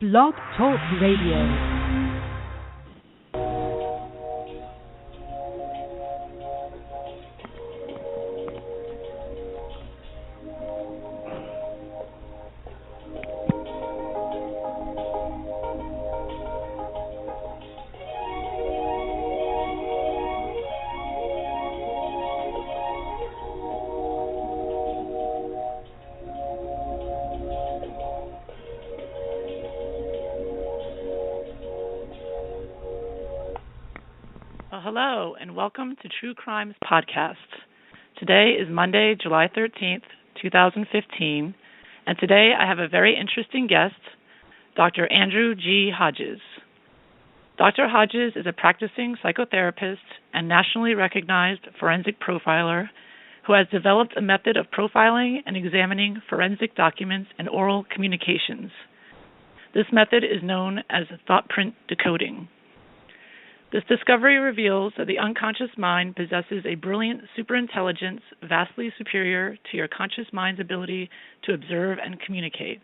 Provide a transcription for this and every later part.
Blog Talk Radio. Hello, and welcome to True Crimes Podcast. Today is Monday, July 13th, 2015, and today I have a very interesting guest, Dr. Andrew G. Hodges. Dr. Hodges is a practicing psychotherapist and nationally recognized forensic profiler who has developed a method of profiling and examining forensic documents and oral communications. This method is known as thought print decoding. This discovery reveals that the unconscious mind possesses a brilliant superintelligence vastly superior to your conscious mind's ability to observe and communicate.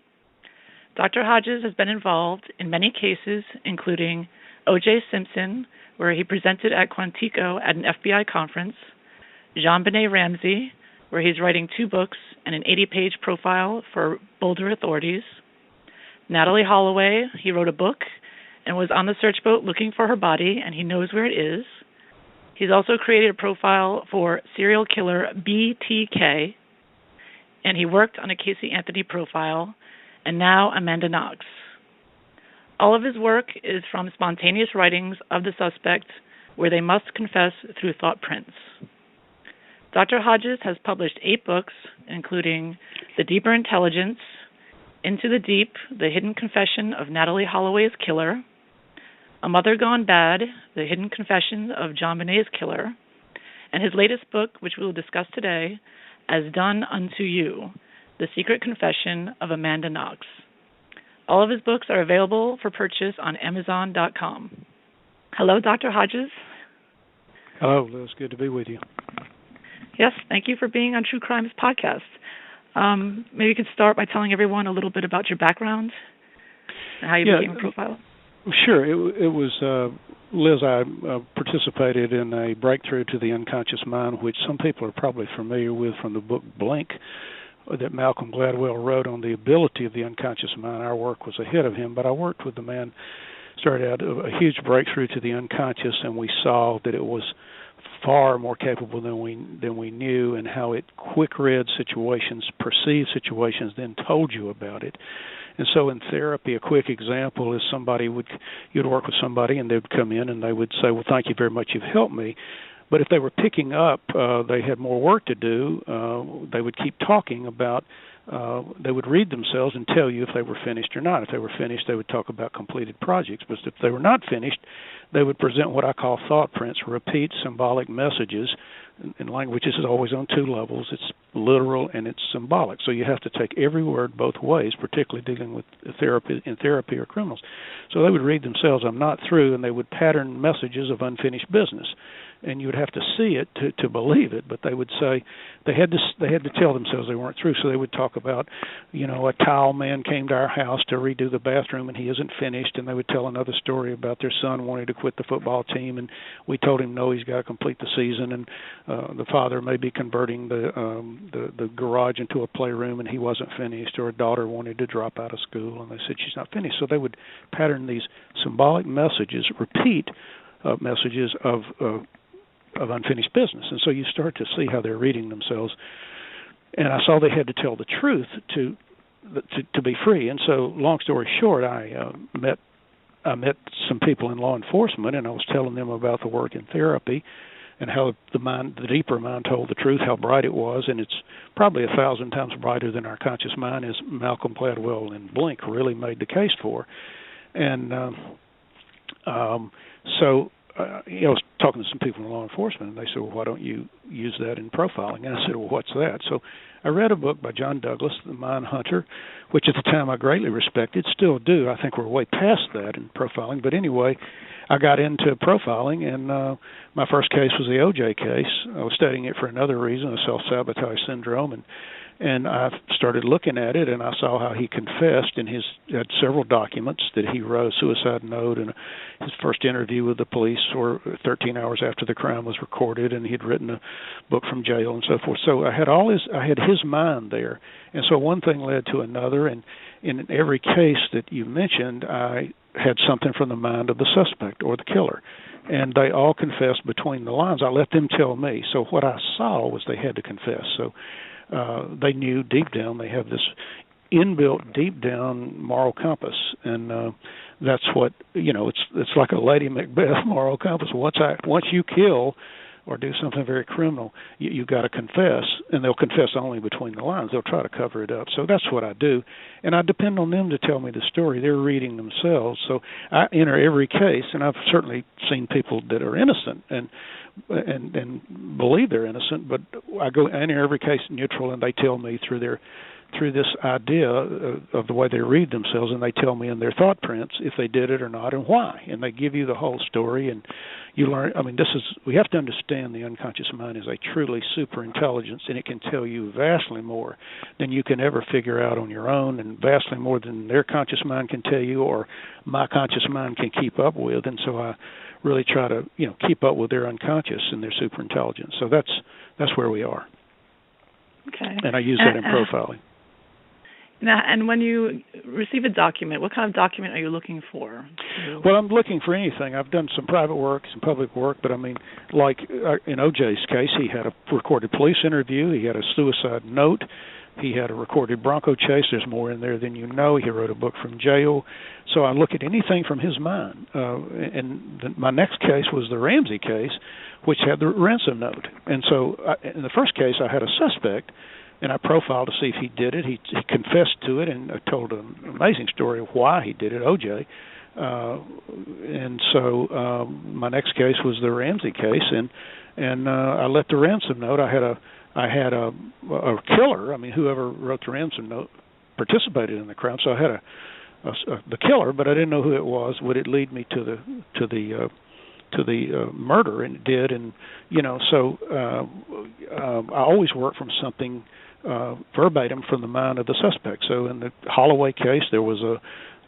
Dr. Hodges has been involved in many cases, including O.J. Simpson, where he presented at Quantico at an FBI conference, JonBenet Ramsey, where he's writing 2 books and an 80-page profile for Boulder authorities, Natalie Holloway, he wrote a book and was on the search boat looking for her body, and he knows where it is. He's also created a profile for serial killer BTK, and he worked on a Casey Anthony profile, and now AmandaKnox. All of his work is from spontaneous writings of the suspect where they must confess through thought prints. Dr. Hodges has published 8 books, including The Deeper Intelligence, Into the Deep, The Hidden Confession of Natalie Holloway's Killer, A Mother Gone Bad, The Hidden Confession of JonBenet's Killer, and his latest book, which we will discuss today, AsDoneUntoYou, The Secret Confession of AmandaKnox. All of his books are available for purchase on Amazon.com. Hello, Dr. Hodges. Hello, Liz. Good to be with you. Yes, thank you for being on True Crimes Podcast. Maybe you could start by telling everyone a little bit about your background and how you became a profiler. Sure. It was, Liz, I participated in a breakthrough to the unconscious mind, which some people are probably familiar with from the book Blink that Malcolm Gladwell wrote on the ability of the unconscious mind. Our work was ahead of him, but I worked with the man, started out a huge breakthrough to the unconscious, and we saw that it was far more capable than we knew, and how it quick read situations, perceived situations, then told you about it. And so in therapy, a quick example is you'd work with somebody and they'd come in and they would say, well, thank you very much, you've helped me. But if they were picking up, they had more work to do, they would keep talking about, they would read themselves and tell you if they were finished or not. If they were finished, they would talk about completed projects. But if they were not finished, they would present what I call thought prints, repeat symbolic messages. And language is always on 2 levels. It's literal and it's symbolic. So you have to take every word both ways, particularly dealing with therapy or criminals. So they would read themselves, I'm not through, and they would pattern messages of unfinished business. And you would have to see it to believe it, but they would say they had to tell themselves they weren't through. So they would talk about, a tile man came to our house to redo the bathroom and he isn't finished, and they would tell another story about their son wanting to quit the football team, and we told him no, he's got to complete the season, and the father may be converting the garage into a playroom and he wasn't finished, or a daughter wanted to drop out of school and they said she's not finished. So they would pattern these symbolic messages, repeat messages of unfinished business. And so you start to see how they're reading themselves. And I saw they had to tell the truth to be free. And so, long story short, I met some people in law enforcement, and I was telling them about the work in therapy and how the deeper mind told the truth, how bright it was, and it's probably 1,000 times brighter than our conscious mind, as Malcolm Gladwell in Blink really made the case for. And so I was talking to some people in law enforcement, and they said, well, why don't you use that in profiling? And I said, well, what's that? So I read a book by John Douglas, The Mind Hunter, which at the time I greatly respected, still do. I think we're way past that in profiling. But anyway, I got into profiling, and my first case was the O.J. case. I was studying it for another reason, a self-sabotage syndrome, and And I started looking at it, and I saw how he confessed, and had several documents that he wrote, a suicide note, and his first interview with the police, or 13 hours after the crime was recorded, and he'd written a book from jail and so forth. So I had his mind there, and so one thing led to another, and in every case that you mentioned, I had something from the mind of the suspect or the killer. And they all confessed between the lines. I let them tell me. So what I saw was they had to confess. So they knew deep down, they have this inbuilt deep down moral compass, and that's what, it's like a Lady Macbeth moral compass. Once you kill or do something very criminal, you've got to confess, and they'll confess only between the lines. They'll try to cover it up. So that's what I do, and I depend on them to tell me the story. They're reading themselves. So I enter every case, and I've certainly seen people that are innocent and believe they're innocent, but I enter every case neutral, and they tell me through this idea of the way they read themselves, and they tell me in their thought prints if they did it or not and why, and they give you the whole story, and you learn. I mean, we have to understand the unconscious mind is a truly super intelligence, and it can tell you vastly more than you can ever figure out on your own, and vastly more than their conscious mind can tell you or my conscious mind can keep up with. And so I really try to keep up with their unconscious and their super intelligence. So that's where we are. Okay. And I use that in profiling. Now, and when you receive a document, what kind of document are you looking for? Well, I'm looking for anything. I've done some private work, some public work, but I mean, like in O.J.'s case, he had a recorded police interview, he had a suicide note, he had a recorded Bronco chase. There's more in there than you know. He wrote a book from jail. So I look at anything from his mind. My next case was the Ramsey case, which had the ransom note. And so in the first case, I had a suspect, and I profiled to see if he did it. He confessed to it, and I told an amazing story of why he did it, O.J. And so my next case was the Ramsey case, and I let the ransom note. I had a killer. I mean, whoever wrote the ransom note participated in the crime. So I had the killer, but I didn't know who it was. Would it lead me to the murder? And it did. And so I always work from something verbatim from the mind of the suspect. So in the Holloway case, there was a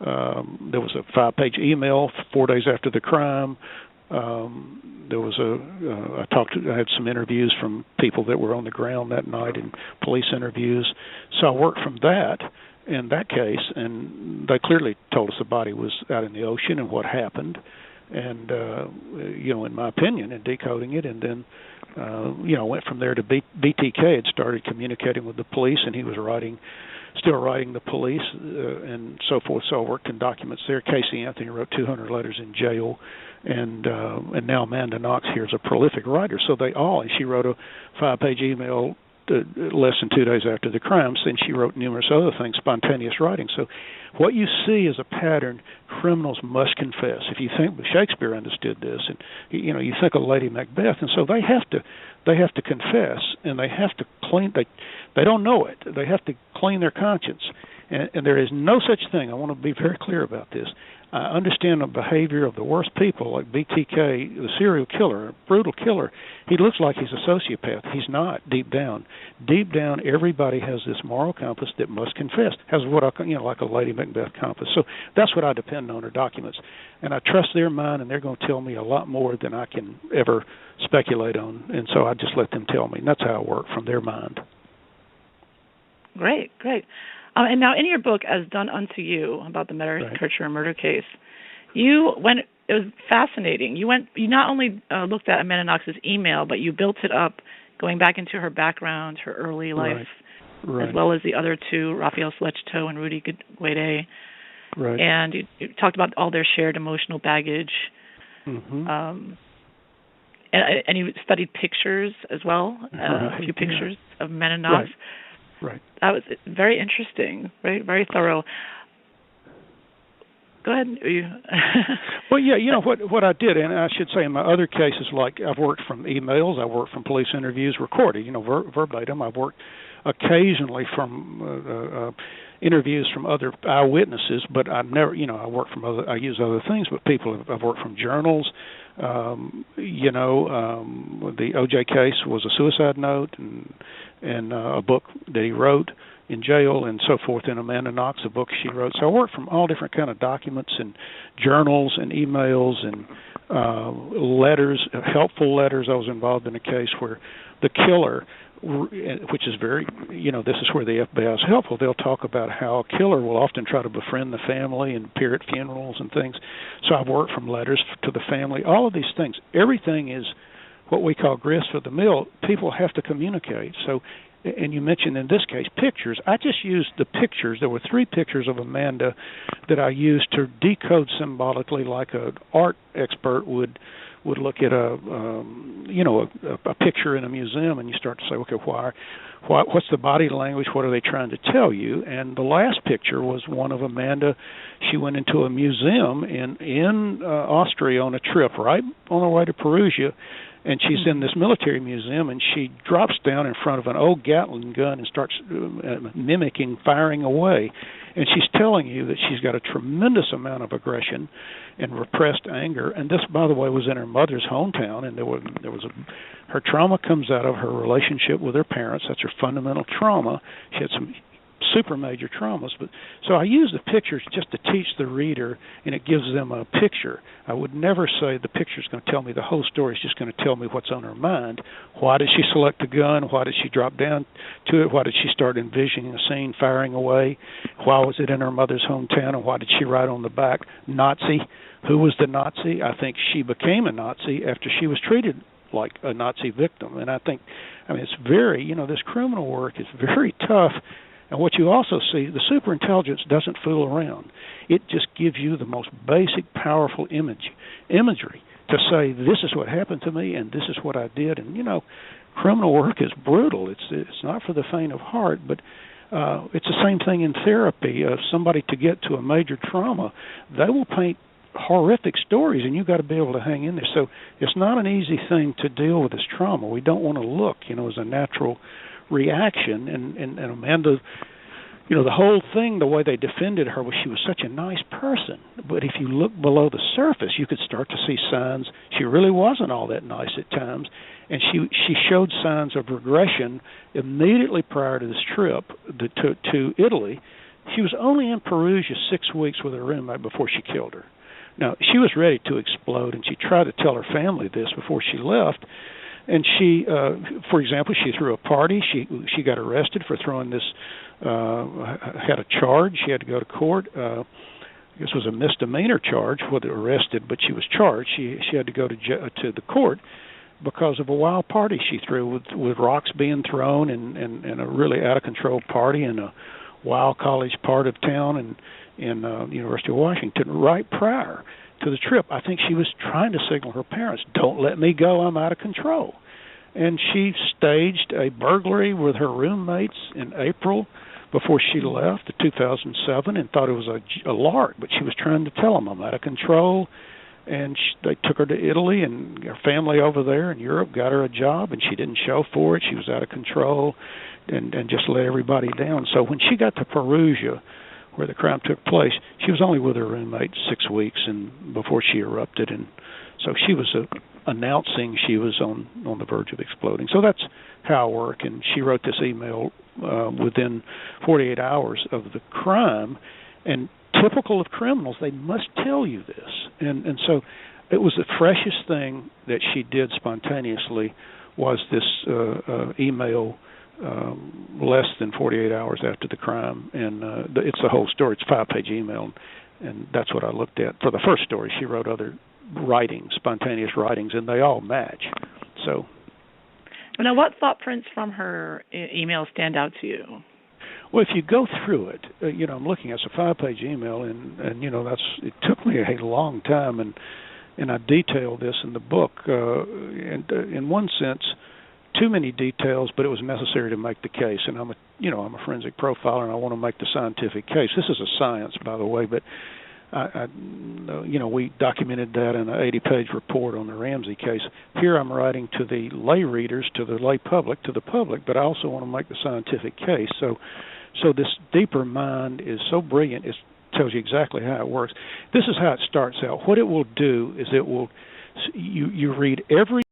5-page email 4 days after the crime. There was I had some interviews from people that were on the ground that night, and police interviews. So I worked from that in that case, and they clearly told us the body was out in the ocean and what happened. And in my opinion, in decoding it, and then went from there to BTK had started communicating with the police, and he was still writing the police and so forth. So I worked in documents there. Casey Anthony wrote 200 letters in jail, and now AmandaKnox here is a prolific writer. So and she wrote a 5-page email less than 2 days after the crimes, and she wrote numerous other things, spontaneous writing. So what you see is a pattern. Criminals must confess. If you think Shakespeare understood this, and you think of Lady Macbeth, and so they have to confess, and they have to clean. They don't know it. They have to clean their conscience, and there is no such thing. I want to be very clear about this. I understand the behavior of the worst people, like BTK, the serial killer, brutal killer. He looks like he's a sociopath. He's not, deep down. Deep down, everybody has this moral compass that must confess. Has what like a Lady Macbeth compass. So that's what I depend on, are documents. And I trust their mind, and they're going to tell me a lot more than I can ever speculate on. And so I just let them tell me. And that's how I work, from their mind. Great. And now in your book, As Done Unto You, about the Meta-Kircher murder case, it was fascinating. You not only looked at AmandaKnox's email, but you built it up, going back into her background, her early life, as well as the other two, Raphael Selechtito and Rudy Guede. Right. And you talked about all their shared emotional baggage. Mm-hmm. And you studied pictures as well, a few pictures of AmandaKnox. Right. That was very interesting, very, very thorough. Go ahead. Well, yeah, what I did, and I should say in my other cases, like I've worked from emails, I worked from police interviews recorded, verbatim. I've worked occasionally from interviews from other eyewitnesses, but I never, I use other things, but I've worked from journals. The O.J. case was a suicide note, and a book that he wrote in jail, and so forth. And AmandaKnox, a book she wrote. So I worked from all different kind of documents and journals and emails and letters, helpful letters. I was involved in a case where the killer, which is very, this is where the FBI is helpful. They'll talk about how a killer will often try to befriend the family and appear at funerals and things. So I've worked from letters to the family, all of these things. Everything is what we call grist for the mill. People have to communicate. So, and you mentioned in this case pictures. I just used the pictures. There were 3 pictures of Amanda that I used to decode symbolically, like an art expert would look at a picture in a museum, and you start to say, okay, what's the body language? What are they trying to tell you? And the last picture was one of Amanda. She went into a museum in Austria on a trip, right on her way to Perugia, and she's in this military museum, and she drops down in front of an old Gatling gun and starts mimicking firing away. And she's telling you that she's got a tremendous amount of aggression and repressed anger. And this, by the way, was in her mother's hometown, and her trauma comes out of her relationship with her parents. That's her fundamental trauma. She had some super major traumas. But so I use the pictures just to teach the reader, and it gives them a picture. I would never say the picture's going to tell me the whole story. It's just going to tell me what's on her mind. Why did she select the gun? Why did she drop down to it? Why did she start envisioning a scene firing away? Why was it in her mother's hometown? And why did she write on the back, Nazi? Who was the Nazi? I think she became a Nazi after she was treated like a Nazi victim. And it's very, this criminal work is very tough. And what you also see, the superintelligence doesn't fool around. It just gives you the most basic, powerful imagery to say, this is what happened to me, and this is what I did. And, criminal work is brutal. It's not for the faint of heart, but it's the same thing in therapy. Somebody to get to a major trauma, they will paint horrific stories, and you've got to be able to hang in there. So it's not an easy thing to deal with this trauma. We don't want to look, as a natural reaction. And Amanda, the whole thing, the way they defended her was she was such a nice person. But if you look below the surface, you could start to see signs she really wasn't all that nice at times. And she showed signs of regression immediately prior to this trip to Italy. She was only in Perugia 6 weeks with her roommate before she killed her. Now, she was ready to explode, and she tried to tell her family this before she left. And she, for example, she threw a party. She got arrested for throwing this, had a charge. She had to go to court. This was a misdemeanor charge, whether arrested, but she was charged. She had to go to the court because of a wild party she threw with rocks being thrown and a really out-of-control party in a wild college part of town in University of Washington right prior to the trip. I think she was trying to signal her parents, don't let me go, I'm out of control. And she staged a burglary with her roommates in April before she left in 2007 and thought it was a lark, but she was trying to tell them, I'm out of control. And they took her to Italy, and her family over there in Europe got her a job, and she didn't show for it. She was out of control and just let everybody down. So when she got to Perugia, where the crime took place, she was only with her roommate 6 weeks and before she erupted, and so she was announcing she was on the verge of exploding. So that's how I work, and she wrote this email within 48 hours of the crime, and typical of criminals, they must tell you this, and so it was the freshest thing that she did spontaneously was this email less than 48 hours after the crime, and it's the whole story. It's a 5-page email, and that's what I looked at. For the first story, she wrote other writings, spontaneous writings, and they all match. So, now, what thought prints from her email stand out to you? Well, if you go through it, I'm looking at a 5-page email, and it took me a long time, and I detailed this in the book, and in one sense, too many details, but it was necessary to make the case. And I'm a forensic profiler, and I want to make the scientific case. This is a science, by the way, but we documented that in an 80-page report on the Ramsey case. Here I'm writing to the lay readers, to the lay public, to the public, but I also want to make the scientific case. So So this deeper mind is so brilliant, it tells you exactly how it works. This is how it starts out. What it will do is you read every